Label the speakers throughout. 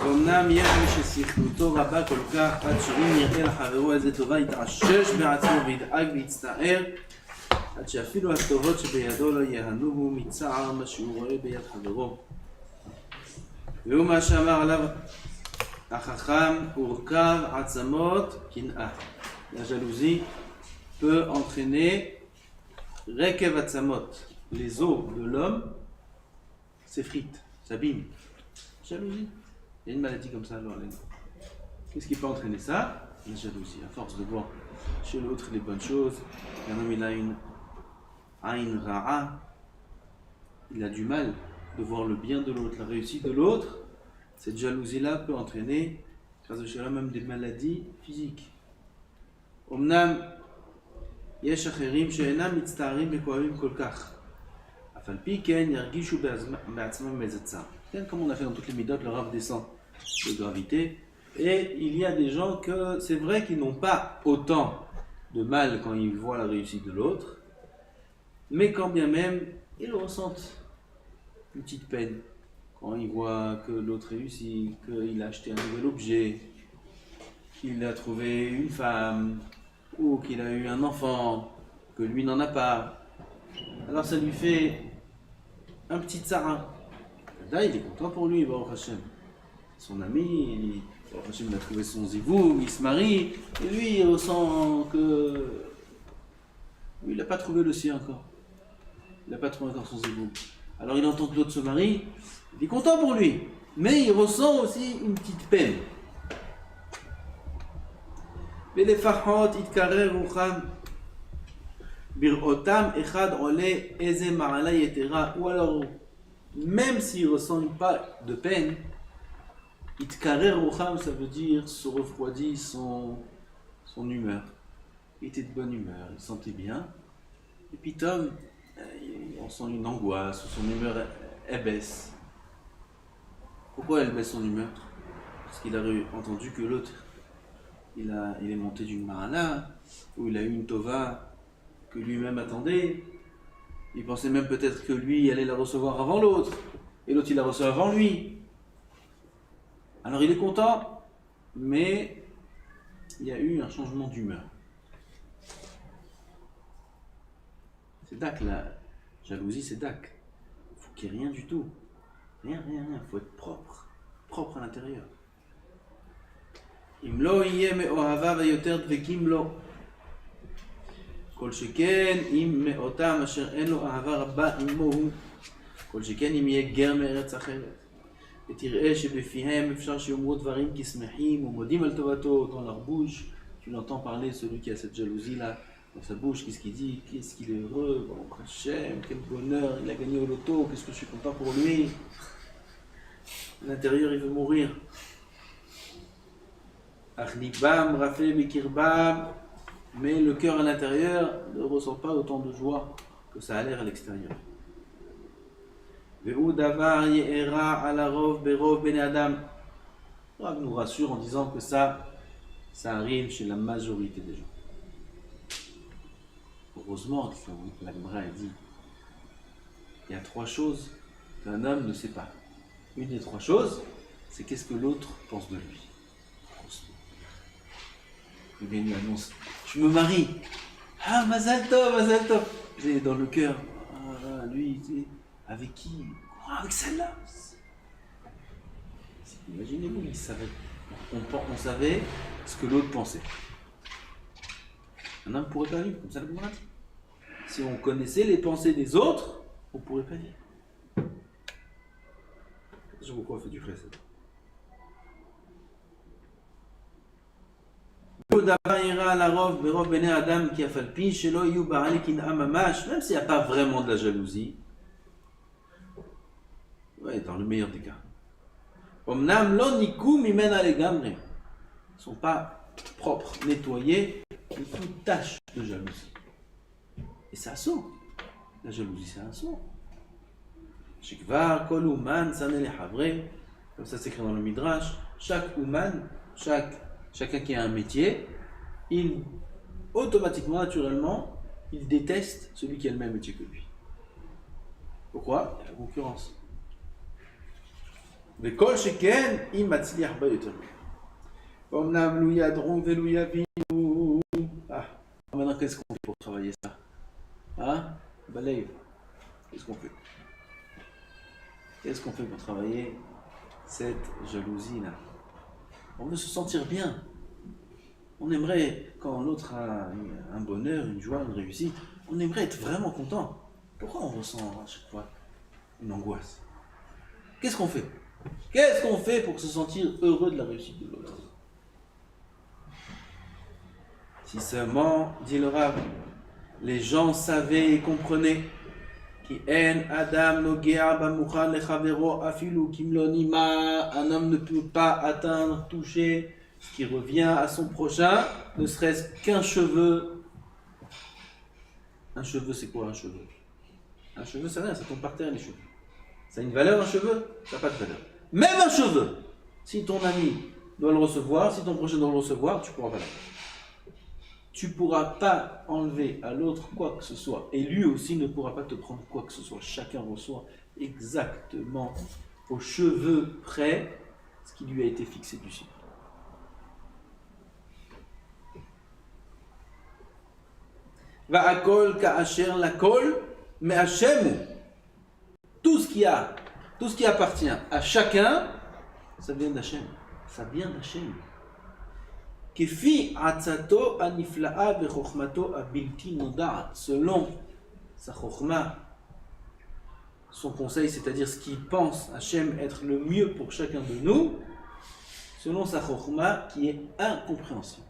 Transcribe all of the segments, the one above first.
Speaker 1: אמנם יש מי ששכלותו רבה כל כך עד שאם יראה לחברו איזה טובה יתעשש בעצמו וידאג ויצטער עד שאפילו הטובות שבידו לא יהנוהו מצער מה שהוא רואה ביד חברו. והוא מה שאמר עליו החכם, הורכב עצמות קנאה. La jalousie peut entraîner רקב עצמות. Les os de l'homme s'effritent, s'abîment. Jalousie. Il y a une maladie comme ça, alors, qu'est-ce qui peut entraîner ça? La jalousie, à force de voir chez l'autre les bonnes choses. Un homme, il a une aïn ra'a, il a du mal de voir le bien de l'autre, la réussite de l'autre. Cette jalousie-là peut entraîner, même des maladies physiques. אמנם יש אחרים שאינם מצטערים וכואבים כל כך, אף על פי כן ירגישו בעצמם איזה צער. Comme on a fait dans toutes les midotes, le Rav descend de gravité. Et il y a des gens que c'est vrai qu'ils n'ont pas autant de mal quand ils voient la réussite de l'autre, mais quand bien même, ils ressentent une petite peine quand ils voient que l'autre réussit, qu'il a acheté un nouvel objet, qu'il a trouvé une femme, ou qu'il a eu un enfant, que lui n'en a pas. Alors ça lui fait un petit tsara. Là, il est content pour lui, Baruch Hashem. Son ami, Baruch Hashem, il a trouvé son zivou, il se marie, et lui, il ressent que lui, il n'a pas trouvé le sien encore. Il n'a pas trouvé encore son zivou. Alors il entend que l'autre se marie, il est content pour lui, mais il ressent aussi une petite peine. ולפחות יתקרר רוחם בראותם אחד עולה איזה מעלה יתרה, ou alors même s'il ressent pas de peine, יתקרר רוחם, ça veut dire se refroidit son humeur. Il était de bonne humeur, il sentait bien, et puis Tom, on sent une angoisse, son humeur elle baisse. Pourquoi elle baisse son humeur? Parce qu'il a entendu que l'autre il est monté d'une marala, ou il a eu une tova que lui-même attendait. Il pensait même peut-être que lui allait la recevoir avant l'autre, et l'autre il la reçoit avant lui. Alors il est content, mais il y a eu un changement d'humeur. C'est dak, la jalousie c'est dak. Il faut qu'il n'y ait rien du tout. Rien. Il faut être propre à l'intérieur. אם לא יהיה מאוהביו היותר דבקים לו, כל שכן אם מאותם אשר אין לו אהבה רבה עמו הוא, כל שכן אם יהיה גר מארץ אחרת, ותראה שבפיהם אפשר שיאמרו דברים כשמחים ומודים על טובתו. Dans leur bouche, tu l'entends parler, celui qui a cette jalousie là, dans sa bouche, qu'est-ce qu'il dit? Qu'est-ce qu'il est heureux, bon, Hachem, quel bonheur, il a gagné au loto, qu'est-ce que je suis content pour lui. À l'intérieur il veut mourir. Mais le cœur à l'intérieur ne ressent pas autant de joie que ça a l'air à l'extérieur. Rav nous rassure en disant que ça arrive chez la majorité des gens. Heureusement que la Gemara a dit il y a 3 choses qu'un homme ne sait pas. Une des 3 choses, c'est qu'est-ce que l'autre pense de lui. Il vient une annonce, je me marie. Ah, Mazal Tov. J'ai dans le cœur, lui, avec qui? Avec celle-là. Imaginez-vous, il savait. On savait ce que l'autre pensait. Un homme ne pourrait pas vivre comme ça, le Gemara dit. Si on connaissait les pensées des autres, on ne pourrait pas vivre. Je sais pourquoi on fait du frais, ça. Même s'il n'y a pas vraiment de la jalousie, ouais, dans le meilleur des cas, ils ne sont pas propres, nettoyés de toute tache de jalousie. Et c'est un saut. La jalousie, c'est un saut. Comme ça s'écrit dans le Midrash, chaque ouman, chacun qui a un métier, il automatiquement, naturellement, il déteste celui qui a le même métier que lui. Pourquoi? Il y a la concurrence. וכל שכן אם מצליח בה יותר. אומנם לו ידעו ולו יבינו. Maintenant, qu'est-ce qu'on fait pour travailler ça? Hein? Balaye. Qu'est-ce qu'on fait? Qu'est-ce qu'on fait pour travailler cette jalousie-là? On veut se sentir bien. On aimerait, quand l'autre a un bonheur, une joie, une réussite, on aimerait être vraiment content. Pourquoi on ressent à chaque fois une angoisse? Qu'est-ce qu'on fait? Qu'est-ce qu'on fait pour se sentir heureux de la réussite de l'autre? Si seulement, dit le Rav, les gens savaient et comprenaient un homme ne peut pas atteindre, toucher ce qui revient à son prochain, ne serait-ce qu'un cheveu. Un cheveu, c'est quoi un cheveu? Un cheveu, c'est rien, ça tombe par terre les cheveux. Ça a une valeur un cheveu? Ça n'a pas de valeur. Même un cheveu, si ton ami doit le recevoir, si ton prochain doit le recevoir, tu pourras pas l'avoir. Tu ne pourras pas enlever à l'autre quoi que ce soit. Et lui aussi ne pourra pas te prendre quoi que ce soit. Chacun reçoit exactement aux cheveux près ce qui lui a été fixé du ciel. Va'akol ka'asher lakol me'ashemu. Tout ce qui appartient à chacun, ça vient d'Hachem. Ça vient d'Hachem. Kefi atzato anifla'a vechokhmato abilti noda'at. Selon sa chokhma, son conseil, c'est-à-dire ce qu'il pense Hachem être le mieux pour chacun de nous, selon sa chokhma qui est incompréhensible.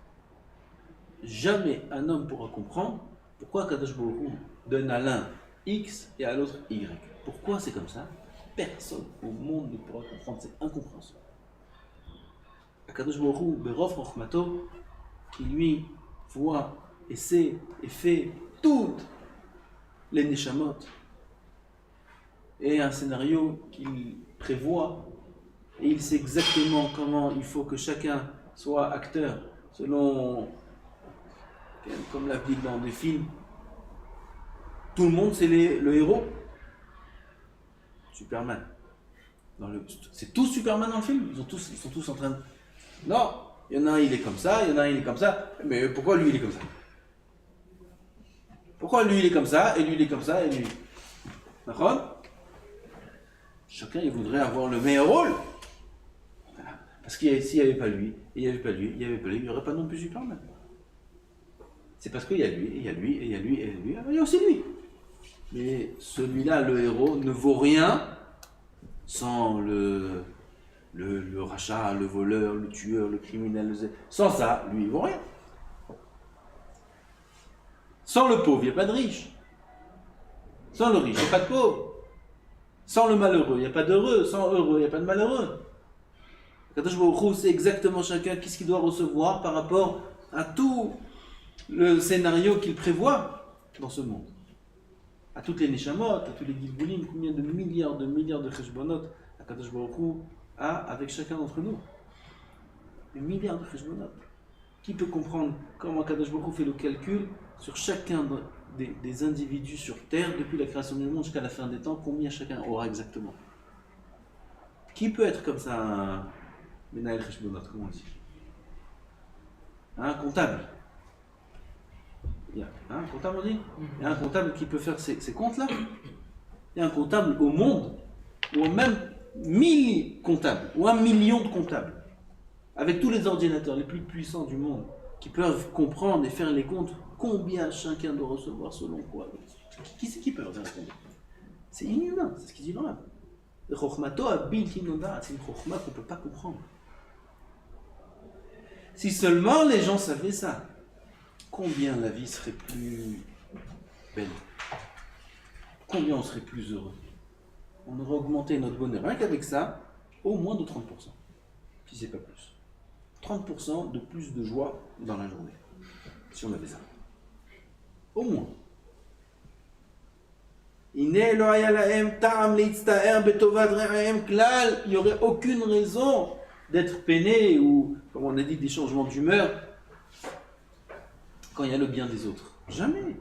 Speaker 1: Jamais un homme pourra comprendre pourquoi Kadosh Baruch Hu donne à l'un X et à l'autre Y. Pourquoi c'est comme ça? Personne au monde ne pourra comprendre, c'est incompréhensible. Kadosh Baruch Hu, Berov Chokhmato, qui lui voit et sait et fait toutes les neshamot, et un scénario qu'il prévoit, et il sait exactement comment il faut que chacun soit acteur, selon, comme la dit dans des films, tout le monde c'est le héros. Superman. C'est tous Superman dans le film? Ils sont tous en train de... Non, il y en a un il est comme ça, il y en a un il est comme ça, mais pourquoi lui il est comme ça? Pourquoi lui il est comme ça, et lui il est comme ça, et lui... D'accord? Chacun il voudrait avoir le meilleur rôle. Parce que s'il n'y avait pas lui, et il n'y avait pas lui, il n'y avait pas lui, il n'y aurait pas non plus Superman. C'est parce qu'il y a lui, et il y a lui, et il y a lui, et lui, il y a aussi lui. Mais celui-là, le héros, ne vaut rien sans le rachat, le voleur, le tueur, le criminel. Sans ça, lui, il vaut rien. Sans le pauvre, il n'y a pas de riche. Sans le riche, il n'y a pas de pauvre. Sans le malheureux, il n'y a pas d'heureux. Sans heureux, il n'y a pas de malheureux. Kadosh Baruch Hu sait exactement chacun qu'est-ce qu'il doit recevoir par rapport à tout le scénario qu'il prévoit dans ce monde. À toutes les neshamot, à tous les gilgulim, combien de milliards de cheshbonot Kadosh Baruch Hu a avec chacun d'entre nous. Des milliards de cheshbonot. Qui peut comprendre comment Kadosh Baruch Hu fait le calcul sur chacun des individus sur Terre, depuis la création du monde jusqu'à la fin des temps, combien chacun aura exactement? Qui peut être comme ça un Menael cheshbonot, comment on dit? Un comptable. Il y a un comptable, on dit? Il y a un comptable qui peut faire ces comptes-là. Il y a un comptable au monde, ou même 1000 comptables, ou 1 million de comptables, avec tous les ordinateurs les plus puissants du monde, qui peuvent comprendre et faire les comptes, combien chacun doit recevoir selon quoi. Qui c'est qui peut leur répondre? C'est inhumain, c'est ce qu'il dit dans là. Le chokhmato abilti noda'at, c'est une chokhma qu'on ne peut pas comprendre. Si seulement les gens savaient ça, combien la vie serait plus belle, combien on serait plus heureux. On aurait augmenté notre bonheur, rien qu'avec ça, au moins de 30%, si c'est pas plus. 30% de plus de joie dans la journée, si on avait ça. Au moins. Il n'y aurait aucune raison d'être peiné ou, comme on a dit, des changements d'humeur quand il y a le bien des autres. Jamais.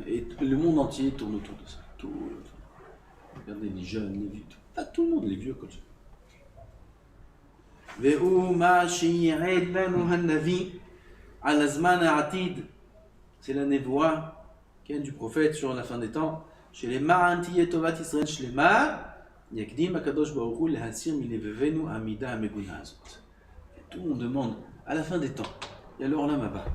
Speaker 1: Et le monde entier tourne autour de ça. Tout. Regardez les jeunes, les vieux. À tout le monde, les vieux comme ça. והוא מה שייעד לנו הנביא על הזמן העתיד, c'est la névoie du prophète sur la fin des temps, שלמען תהיה טובת ישראל שלמה, יקדים הקדוש ברוך הוא להסיר מלבבנו המידה המגונה הזאת. Tout le monde demande, à la fin des temps, il y a l'Orlam Abba.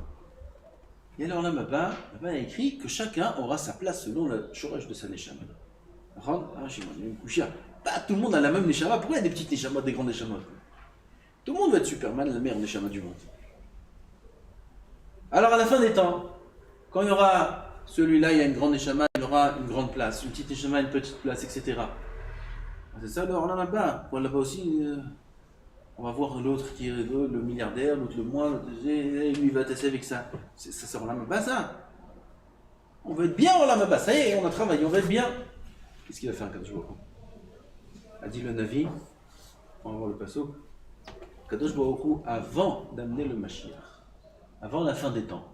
Speaker 1: Il y a l'Orlam Abba, là-bas il y a écrit que chacun aura sa place selon le shoraj de sa neshama. Pas tout le monde a la même neshama, pourquoi il y a des petites neshamas, des grandes neshamas? Tout le monde va être Superman, la meilleure neshama du monde. Alors à la fin des temps, quand il y aura celui-là, il y a une grande neshama, il y aura une grande place, une petite neshama, une petite place, etc. C'est ça l'Orlam Abba. Bon, là-bas aussi, on va voir l'autre qui est le milliardaire, l'autre le moins, lui il va tasser avec ça. Ça c'est Orlam Abba ça. On veut être bien Orlam Abba, ça y est, on a travaillé, on veut être bien. Qu'est-ce qu'il a fait un Kadosh Baruch Hu? A dit le Navi, on va voir le passo. Kadosh Baruch Hu, avant d'amener le Mashiach, avant la fin des temps,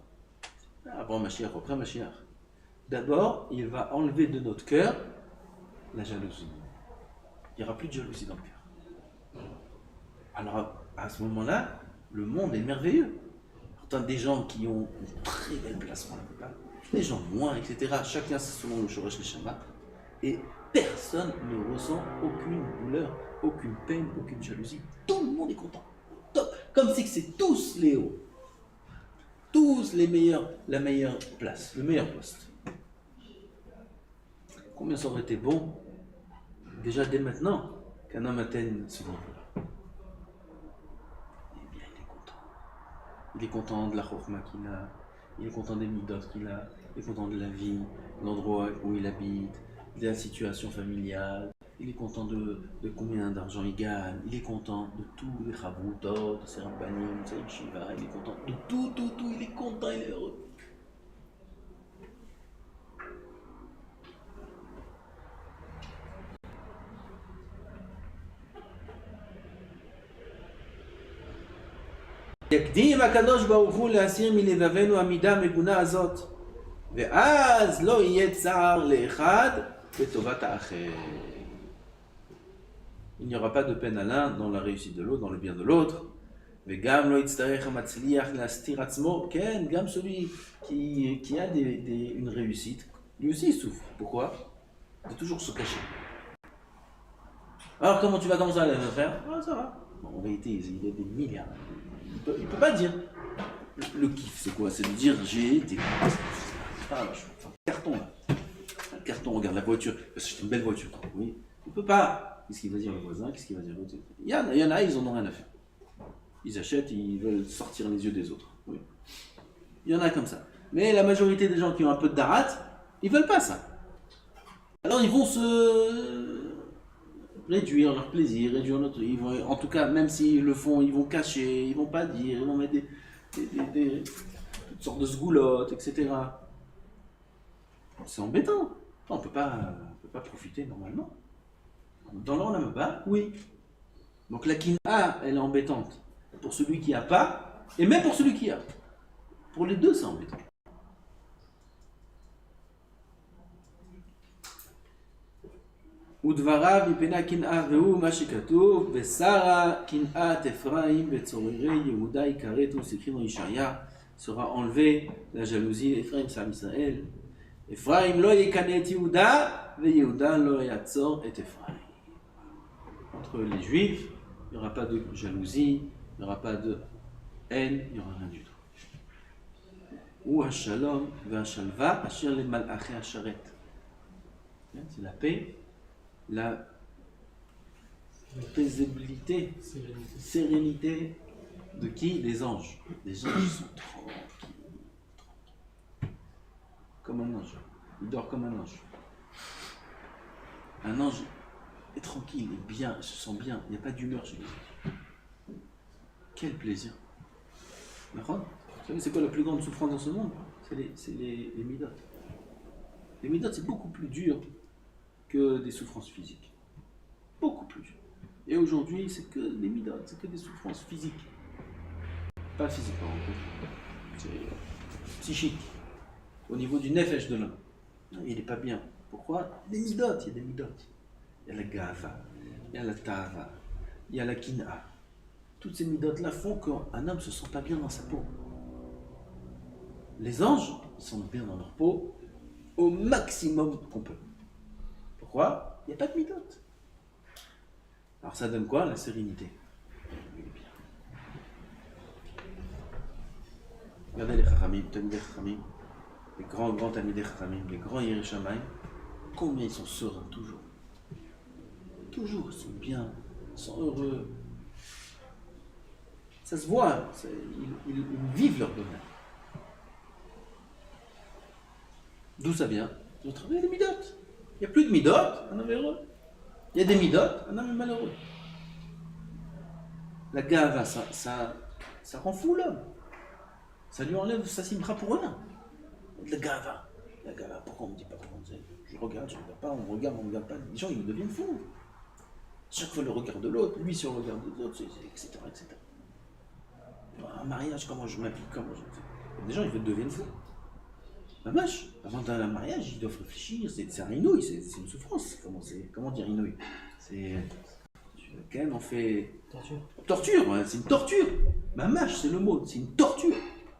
Speaker 1: avant Mashiach, après Mashiach, d'abord il va enlever de notre cœur la jalousie. Il n'y aura plus de jalousie dans le cœur. Alors à ce moment-là, le monde est merveilleux. Pourtant des gens qui ont une très belle place, des gens moins, etc. Chacun c'est selon le Shoresh Neshama. Et personne ne ressent aucune douleur, aucune peine, aucune jalousie. Tout le monde est content. Top. Comme si c'est tous les hauts. Tous les meilleurs, la meilleure place, le meilleur poste. Combien ça aurait été bon, déjà dès maintenant, qu'un homme atteigne ce niveau-là. Eh bien, il est content. Il est content de la chokhma qu'il a, il est content des midot qu'il a, il est content de la vie, de l'endroit où il habite, de la situation familiale, il est content de combien d'argent il gagne, il est content de tous les chavrutot, de ses rabbanim, de ses yeshiva, il est content de tout, il est content, il est heureux. יקדים הקדוש ברוך הוא להסיר מלבבנו המידה המגונה הזאת, ואז לא יהיה צער לאחד בטובת האחר. Il n'y aura pas de peine à l'un dans la réussite de l'autre, dans le bien de l'autre. וגם לא יצטרך המצליח להסתיר עצמו, כן, גם celui qui a une réussite, lui aussi il souffre. Pourquoi? De toujours se cacher. Alors comment tu vas commencer à le faire? Ah, ça va. Bon, en réalité, il y a des milliards. Il peut pas dire. Le kiff, c'est quoi? C'est de dire j'ai été. Ah, je fais un carton là. Un carton, regarde la voiture. C'est une belle voiture. Oui. Il peut pas. Qu'est-ce qu'il va dire le voisin? Qu'est-ce qu'il va dire l'autre? Il y en a, ils en ont rien à faire. Ils achètent, ils veulent sortir les yeux des autres. Oui. Il y en a comme ça. Mais la majorité des gens qui ont un peu de darat, ils veulent pas ça. Alors ils vont se réduire leur plaisir, réduire notre... Ils vont, en tout cas, même s'ils le font, ils vont cacher, ils vont pas dire, ils vont mettre toutes sortes de sgoulottes, etc. C'est embêtant. On peut pas profiter normalement. Dans l'Olam Haba, oui. Donc la Kin'a, elle est embêtante pour celui qui a pas, et même pour celui qui a. Pour les deux, c'est embêtant. ודבריו מפני קנאה והוא מה שכתוב ושרה קנאת אפרים וצוררי יהודה יכרתו s'écrit dans Ishaïa sera enlevé la jalousie Ephraim c'est Israël Ephraim לא יקנא את יהודה ויהודה לא יעצור את אפרים. Entre les juifs il n'y aura pas de jalousie, il n'y aura pas de haine, il n'y aura rien du tout. ou השלום והשלווה אשר למלאכי השרת. C'est la paix, la paisibilité, sérénité de qui? Des anges. Les anges sont tranquilles. Comme un ange. Il dort comme un ange. Un ange est tranquille, est bien, il se sent bien. Il n'y a pas d'humeur chez les anges. Quel plaisir. Vous savez, c'est quoi la plus grande souffrance dans ce monde? C'est les midot. Les midot, c'est beaucoup plus dur que des souffrances physiques. Beaucoup plus dur. Et aujourd'hui, c'est que des midot, c'est que des souffrances physiques. Pas physiques, par contre. C'est psychique. Au niveau du nefesh de l'homme. Il n'est pas bien. Pourquoi? Des midot, il y a des midot. Il y a la gava, il y a la tava, il y a la kina. Toutes ces midotes-là font qu'un homme se sent pas bien dans sa peau. Les anges sont bien dans leur peau au maximum qu'on peut. Pourquoi? Il n'y a pas de midote. Alors ça donne quoi? La sérénité. Regardez les Chachamim, les grands Talmidei Chachamim, les grands Yirei Shamayim, combien ils sont sereins, toujours. Toujours, ils sont bien, ils sont heureux. Ça se voit, ils vivent leur bonheur. D'où ça vient? Ils ont travaillé les midotes. Il n'y a plus de midotes, un homme est heureux. Il y a des midotes, un homme est malheureux. La gava, ça rend fou l'homme. Ça lui enlève sa simcha pour rien. La gava, pourquoi on ne me dit pas comment c'est? Je regarde pas, on me regarde pas. Les gens, ils deviennent fous. Chaque fois le regard de l'autre, lui sur le regard des autres, etc., etc. Un mariage, comment je m'applique, des gens, ils deviennent fous. La vache, avant d'aller à un mariage, ils doivent réfléchir, c'est un inouï, c'est une souffrance. Comment dire inouï? C'est... Quand même, on fait... Torture, ouais, c'est une torture. Ma mâche, c'est le mot, c'est une torture.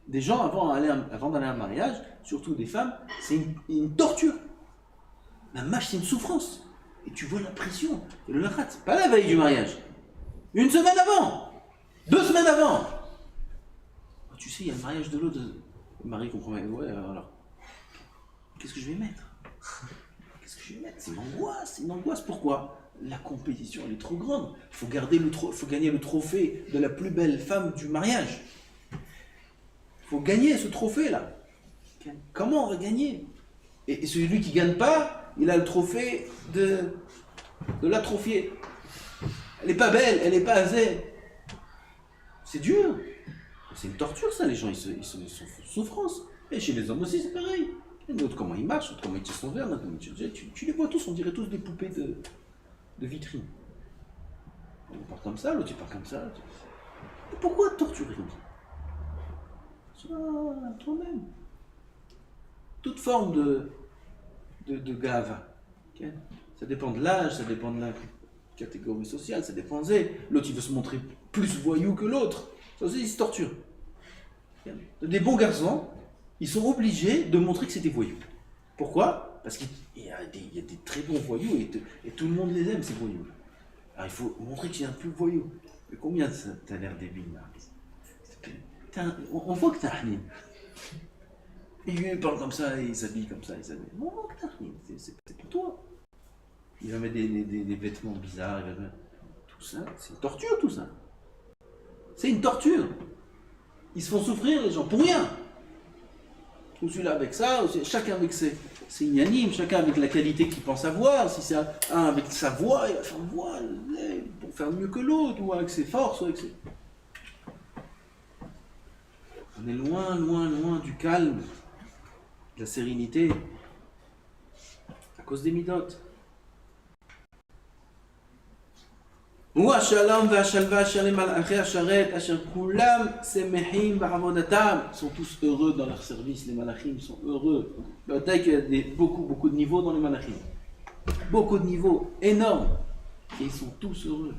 Speaker 1: Des gens, avant d'aller à un mariage, surtout des femmes, c'est une torture. La mâche, c'est une souffrance. Et tu vois la pression. Et le lachat, c'est pas la veille du mariage. Une semaine avant, 2 semaines avant. Tu sais, il y a le mariage de l'autre. Le mari comprend, ouais, alors, qu'est-ce que je vais mettre? C'est une angoisse. Pourquoi? La compétition, elle est trop grande. Il faut gagner le trophée de la plus belle femme du mariage. Il faut gagner ce trophée-là. Comment on va gagner? Et celui qui ne gagne pas, il a le trophée de l'atrophié. Elle n'est pas belle, elle n'est pas assez. C'est dur. C'est une torture, ça, les gens, ils sont en souffrance. Et chez les hommes aussi, c'est pareil. L'autre, comment il marche, l'autre, comment il tire son verre, tu les vois tous, on dirait tous des poupées de vitrine. On part comme ça, l'autre, il part comme ça. Et pourquoi torturer? Sois toi-même. Toute forme de gava. Okay? Ça dépend de l'âge, ça dépend de la catégorie sociale, ça dépend de... L'autre, il veut se montrer plus voyou que l'autre. Ça aussi, il se torture. Okay? Des bons garçons, ils sont obligés de montrer que c'est des voyous. Pourquoi? Parce qu'il y a des très bons voyous et tout le monde les aime, ces voyous. Alors il faut montrer qu'il y a un plus voyou. Mais combien t'as l'air débile là? On voit que t'as un et lui il parle comme ça, il s'habille comme ça, on voit que t'as un c'est pour toi. Il va mettre des vêtements bizarres, il va mettre... Tout ça, c'est une torture tout ça. C'est une torture. Ils se font souffrir les gens, pour rien. Ou celui-là avec ça, chacun avec ses ignanimes, chacun avec la qualité qu'il pense avoir. Si c'est un avec sa voix, il va faire une voix pour faire mieux que l'autre, ou avec ses forces, ou avec ses... On est loin du calme, de la sérénité, à cause des midotes. Ils sont tous heureux dans leur service, les malachim sont heureux. Il y a beaucoup de niveaux dans les malachim. Beaucoup de niveaux énormes. Et ils sont tous heureux.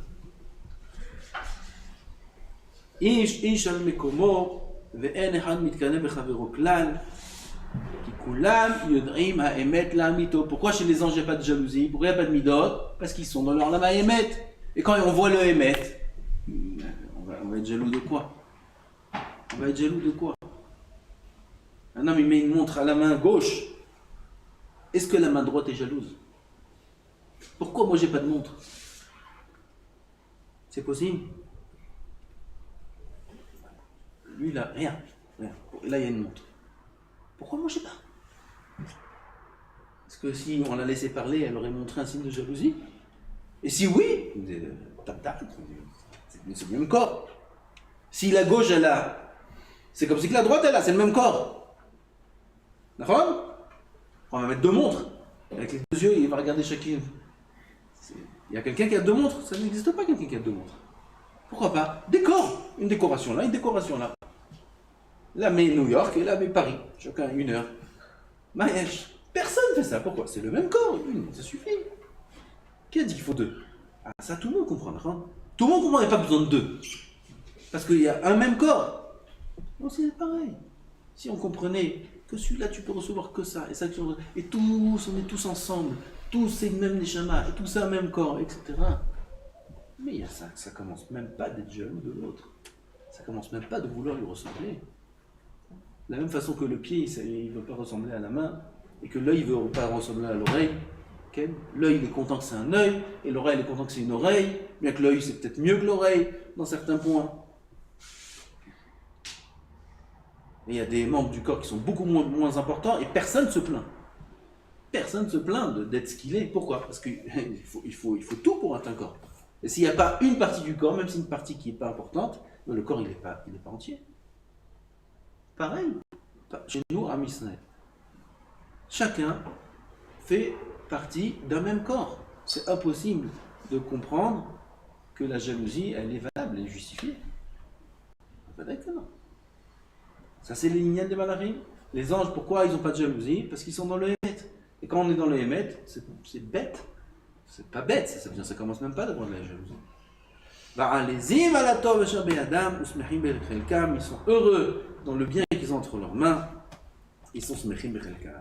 Speaker 1: Pourquoi chez les anges il n'y a pas de jalousie? Pourquoi il n'y a pas de midot? Parce qu'ils sont dans leur lama émet. Et quand on voit le émet, on va être jaloux de quoi? Un homme il met une montre à la main gauche. Est-ce que la main droite est jalouse? Pourquoi moi j'ai pas de montre? C'est possible? Lui il a rien. Et là il y a une montre. Pourquoi moi j'ai pas? Est-ce que si on l'a laissé parler, elle aurait montré un signe de jalousie? Et si oui, c'est le même corps. Si la gauche elle a, c'est comme si que la droite elle a, c'est le même corps. D'accord? On va mettre 2 montres. Avec les 2 yeux, il va regarder chacune. Il y a quelqu'un qui a 2 montres? Ça n'existe pas quelqu'un qui a 2 montres. Pourquoi pas? Décor. Une décoration là, une décoration là. Là mais New York et là mais Paris. Chacun 1 heure. Mariage. Personne ne fait ça. Pourquoi? C'est le même corps. Une, ça suffit. Qui a dit qu'il faut 2? Ah, ça, tout le monde comprend. Hein? Tout le monde comprend, il n'y a pas besoin de deux. Parce qu'il y a un même corps. Non, c'est pareil. Si on comprenait que celui-là, tu peux recevoir que ça, et ça, et tous, on est tous ensemble, tous, c'est le même neshama, et tout ça, même corps, etc. Mais il y a ça commence même pas d'être jaloux de l'autre. Ça commence même pas de vouloir lui ressembler. De la même façon que le pied, il ne veut pas ressembler à la main, et que l'œil ne veut pas ressembler à l'oreille. Okay? L'œil, il est content que c'est un œil, et l'oreille, elle est content que c'est une oreille, bien que l'œil, c'est peut-être mieux que l'oreille, dans certains points. Et il y a des membres du corps qui sont beaucoup moins importants, et personne ne se plaint. Personne ne se plaint d'être ce qu'il est. Pourquoi? Parce qu'il faut tout pour être un corps. Et s'il n'y a pas une partie du corps, même si une partie qui n'est pas importante, le corps, il n'est pas entier. Pareil, chez nous, à Misnaï. Chacun fait partie d'un même corps. C'est impossible de comprendre que la jalousie, elle est valable, elle est justifiée. Pas d'accord. Ça, c'est les lignes des malachim. Les anges, pourquoi ils n'ont pas de jalousie? Parce qu'ils sont dans le Hémet. Et quand on est dans le Hémet, c'est bête. C'est pas bête, ça commence même pas d'avoir de la jalousie. Ils sont heureux dans le bien qu'ils ont entre leurs mains. Ils sont smechim bechelkam.